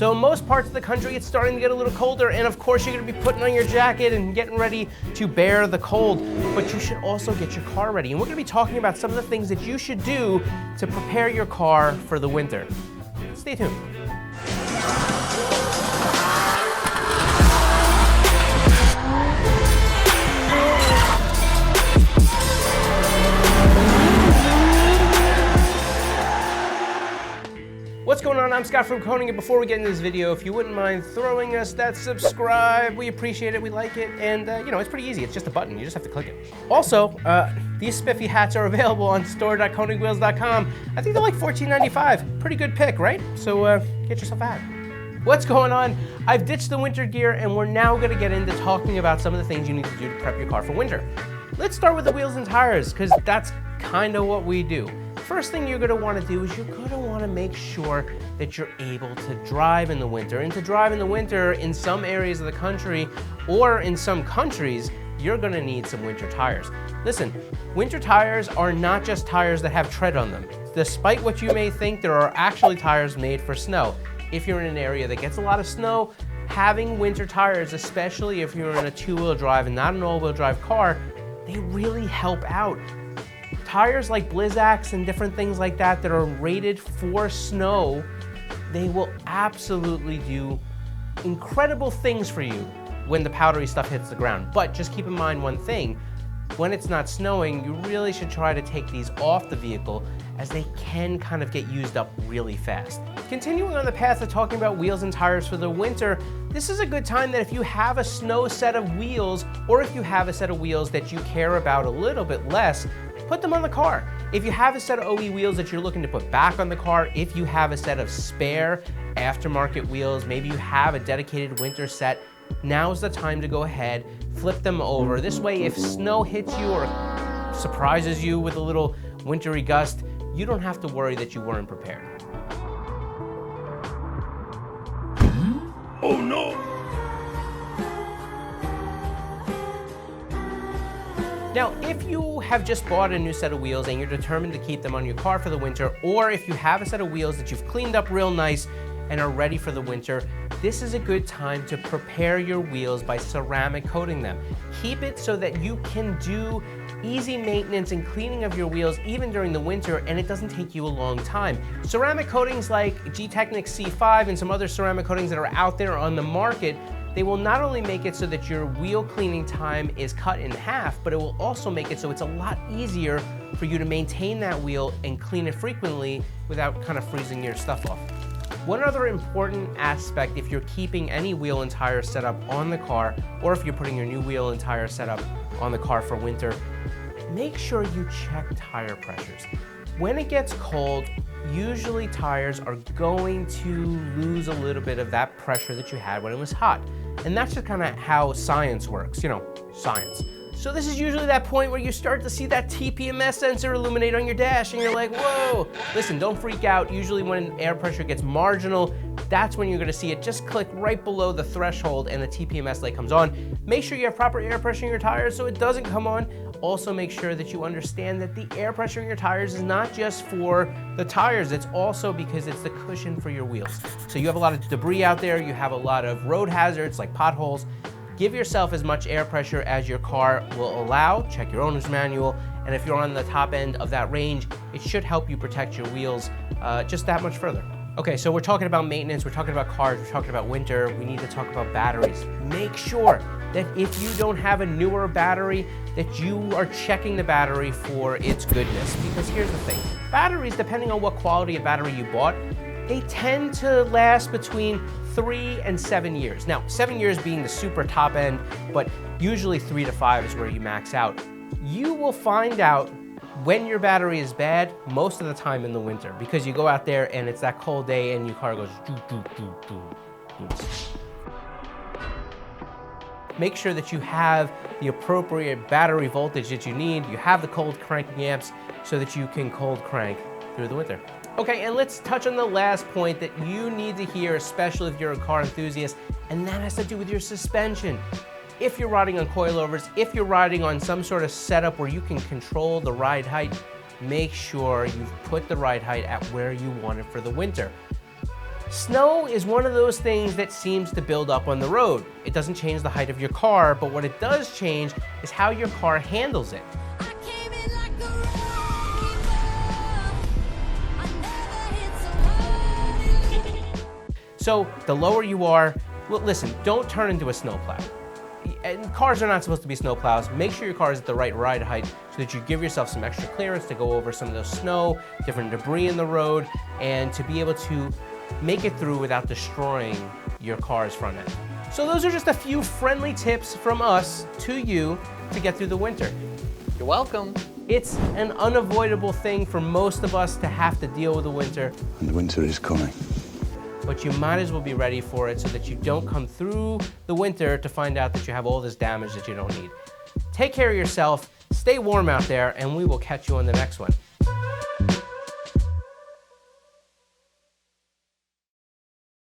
So in most parts of the country, it's starting to get a little colder, and of course you're gonna be putting on your jacket and getting ready to bear the cold, but you should also get your car ready. And we're gonna be talking about some of the things that you should do to prepare your car for the winter. Stay tuned. What's going on? I'm Scott from Koenig, and before we get into this video, if you wouldn't mind throwing us that subscribe, we appreciate it, we like it, and it's pretty easy. It's just a button, you just have to click it. Also, these spiffy hats are available on store.koenigwheels.com. I think they're like $14.95. Pretty good pick, right? So get yourself a hat. What's going on? I've ditched the winter gear, and we're now gonna get into talking about some of the things you need to do to prep your car for winter. Let's start with the wheels and tires, because that's kind of what we do. First thing you're gonna wanna do is you're gonna wanna make sure that you're able to drive in the winter. And to drive in the winter in some areas of the country or in some countries, you're gonna need some winter tires. Listen, winter tires are not just tires that have tread on them. Despite what you may think, there are actually tires made for snow. If you're in an area that gets a lot of snow, having winter tires, especially if you're in a two-wheel drive and not an all-wheel drive car, they really help out. Tires like Blizzaks and different things like that are rated for snow, they will absolutely do incredible things for you when the powdery stuff hits the ground. But just keep in mind one thing, when it's not snowing, you really should try to take these off the vehicle as they can kind of get used up really fast. Continuing on the path of talking about wheels and tires for the winter, this is a good time that if you have a snow set of wheels, or if you have a set of wheels that you care about a little bit less, put them on the car. If you have a set of OE wheels that you're looking to put back on the car, if you have a set of spare aftermarket wheels, maybe you have a dedicated winter set, now's the time to go ahead, flip them over. This way, if snow hits you or surprises you with a little wintry gust, you don't have to worry that you weren't prepared. Oh no! Now, if you have just bought a new set of wheels and you're determined to keep them on your car for the winter, or if you have a set of wheels that you've cleaned up real nice and are ready for the winter, this is a good time to prepare your wheels by ceramic coating them. Keep it so that you can do easy maintenance and cleaning of your wheels even during the winter, and it doesn't take you a long time. Ceramic coatings like Gtechniq C5 and some other ceramic coatings that are out there on the market, they will not only make it so that your wheel cleaning time is cut in half, but it will also make it so it's a lot easier for you to maintain that wheel and clean it frequently without kind of freezing your stuff off. One other important aspect, if you're keeping any wheel and tire setup on the car, or if you're putting your new wheel and tire setup on the car for winter, make sure you check tire pressures. When it gets cold, usually tires are going to lose a little bit of that pressure that you had when it was hot. And that's just kind of how science works, science. So this is usually that point where you start to see that TPMS sensor illuminate on your dash and you're like, whoa. Listen, don't freak out. Usually when air pressure gets marginal, that's when you're gonna see it just click right below the threshold and the TPMS light comes on. Make sure you have proper air pressure in your tires so it doesn't come on. Also make sure that you understand that the air pressure in your tires is not just for the tires, it's also because it's the cushion for your wheels. So you have a lot of debris out there, you have a lot of road hazards like potholes. Give yourself as much air pressure as your car will allow. Check your owner's manual. And if you're on the top end of that range, it should help you protect your wheels just that much further. Okay, so we're talking about maintenance, we're talking about cars, we're talking about winter, we need to talk about batteries. Make sure that if you don't have a newer battery, that you are checking the battery for its goodness. Because here's the thing, batteries, depending on what quality of battery you bought, they tend to last between 3 and 7 years. Now, 7 years being the super top end, but usually 3 to 5 is where you max out. You will find out when your battery is bad most of the time in the winter, because you go out there and it's that cold day and your car goes doo, doo, doo, doo, doo. Make sure that you have the appropriate battery voltage that you need. You have the cold cranking amps so that you can cold crank through the winter. Okay, and let's touch on the last point that you need to hear, especially if you're a car enthusiast, and that has to do with your suspension. If you're riding on coilovers, if you're riding on some sort of setup where you can control the ride height, make sure you've put the ride height at where you want it for the winter. Snow is one of those things that seems to build up on the road. It doesn't change the height of your car, but what it does change is how your car handles it. So the lower you are, well, listen, don't turn into a snowplow. And cars are not supposed to be snowplows. Make sure your car is at the right ride height so that you give yourself some extra clearance to go over some of the snow, different debris in the road, and to be able to make it through without destroying your car's front end. So those are just a few friendly tips from us to you to get through the winter. You're welcome. It's an unavoidable thing for most of us to have to deal with the winter. And the winter is coming. But you might as well be ready for it so that you don't come through the winter to find out that you have all this damage that you don't need. Take care of yourself, stay warm out there, and we will catch you on the next one.